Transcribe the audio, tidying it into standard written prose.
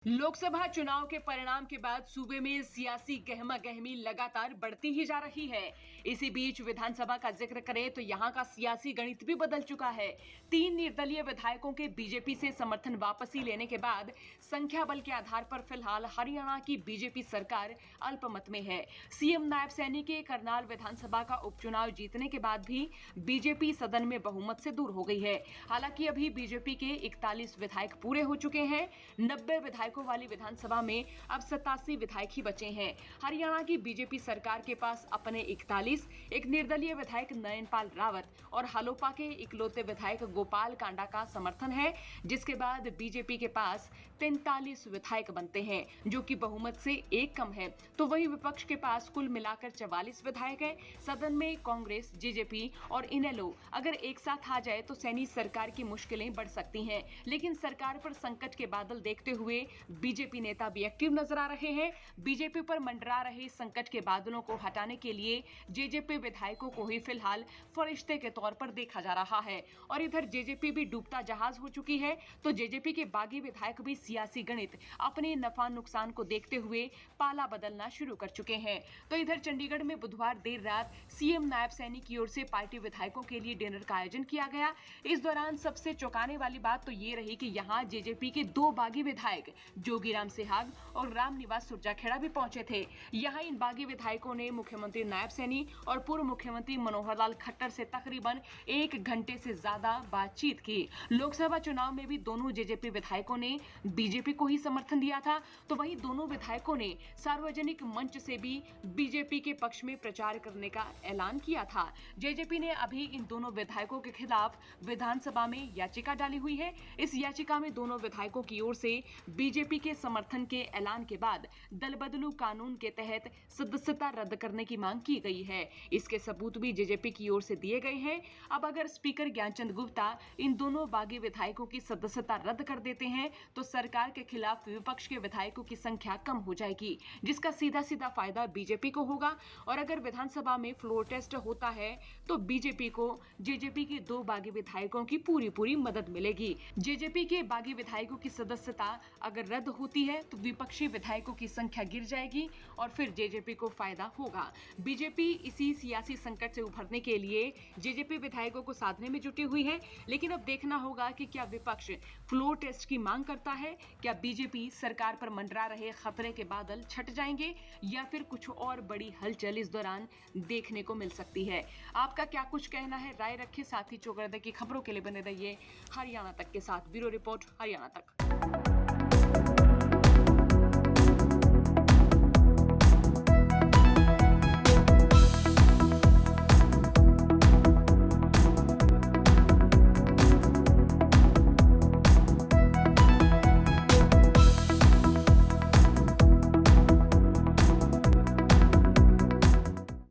लोकसभा चुनाव के परिणाम के बाद सूबे में सियासी गहमा-गहमी लगातार बढ़ती ही जा रही है। इसी बीच विधानसभा का जिक्र करें तो यहां का सियासी गणित भी बदल चुका है। 3 निर्दलीय विधायकों के बीजेपी से समर्थन वापसी लेने के बाद संख्या बल के आधार पर फिलहाल हरियाणा की बीजेपी सरकार अल्पमत में है। सीएम नायब सैनी के करनाल विधानसभा का उपचुनाव जीतने के बाद भी बीजेपी सदन में बहुमत से दूर हो गई है। हालांकि अभी बीजेपी के 41 विधायक पूरे हो चुके हैं। 90 विधायकों वाली विधानसभा में अब 87 विधायक ही बचे हैं। हरियाणा की बीजेपी सरकार के पास अपने 41, एक निर्दलीय विधायक नयनपाल रावत और हलोपा के इकलौते विधायक गोपाल कांडा का समर्थन है, जिसके बाद बीजेपी के पास 43 विधायक बनते हैं, जो कि बहुमत से एक कम है। तो वही विपक्ष के पास कुल मिलाकर 44 विधायक है। सदन में कांग्रेस, जेजेपी और इनेलो अगर एक साथ आ जाए तो सैनी सरकार की मुश्किलें बढ़ सकती हैं। लेकिन सरकार पर संकट के बादल देखते हुए बीजेपी नेता भी एक्टिव नजर आ रहे हैं। बीजेपी पर मंडरा रहे संकट के बादलों को हटाने के लिए जेजेपी विधायकों को ही फिलहाल फरिश्ते के तौर पर देखा जा रहा है। और इधर जेजेपी भी डूबता जहाज हो चुकी है, तो जेजेपी के बागी विधायक भी सियासी गणित अपने नफा नुकसान को देखते हुए पाला बदलना शुरू कर चुके हैं। तो इधर चंडीगढ़ में बुधवार देर रात सीएम नायब सैनी की ओर से पार्टी विधायकों के लिए डिनर का आयोजन किया गया। इस दौरान सबसे चौंकाने वाली बात तो ये रही कि यहाँ जेजेपी के 2 बागी विधायक जोगीराम सिहाग और रामनिवास सुरजाखेड़ा भी पहुंचे थे। यहाँ इन बागी विधायकों ने मुख्यमंत्री नायब सैनी और पूर्व मुख्यमंत्री मनोहर लाल खट्टर से तकरीबन 1 घंटे से ज्यादा बातचीत की। लोकसभा चुनाव में भी दोनों जेजेपी विधायकों ने बीजेपी को ही समर्थन दिया था, तो वहीं दोनों विधायकों ने सार्वजनिक मंच से भी बीजेपी के पक्ष में प्रचार करने का ऐलान किया था। जेजेपी ने अभी इन दोनों विधायकों के खिलाफ विधानसभा में याचिका डाली हुई है। इस याचिका में दोनों विधायकों की ओर से बीजेपी के समर्थन के ऐलान के बाद दल बदलू कानून के तहत सदस्यता रद्द करने की मांग की गई है। इसके सबूत भी जेजेपी की ओर से दिए गए हैं। अब अगर स्पीकर ज्ञानचंद गुप्ता इन दोनों बागी विधायकों की सदस्यता रद्द कर देते हैं तो सरकार के खिलाफ विपक्ष के विधायकों की संख्या कम हो जाएगी, जिसका सीधा सीधा फायदा बीजेपी को होगा। और अगर विधानसभा में फ्लोर टेस्ट होता है तो बीजेपी को जेजेपी के 2 बागी विधायकों की पूरी मदद मिलेगी। जेजेपी के बागी विधायकों की सदस्यता अगर रद्द होती है तो विपक्षी विधायकों की संख्या गिर जाएगी और फिर जेजेपी को फायदा होगा। बीजेपी इसी सियासी संकट से उभरने के लिए जेजेपी विधायकों को साधने में जुटी हुई है। लेकिन अब देखना होगा कि क्या विपक्ष फ्लोर टेस्ट की मांग करता है, क्या बीजेपी सरकार पर मंडरा रहे खतरे के बादल छट जाएंगे या फिर कुछ और बड़ी हलचल इस दौरान देखने को मिल सकती है। आपका क्या कुछ कहना है, राय रखिए। साथ ही चौगरदे की खबरों के लिए बने रहिए हरियाणा तक के साथ। ब्यूरो रिपोर्ट, हरियाणा तक।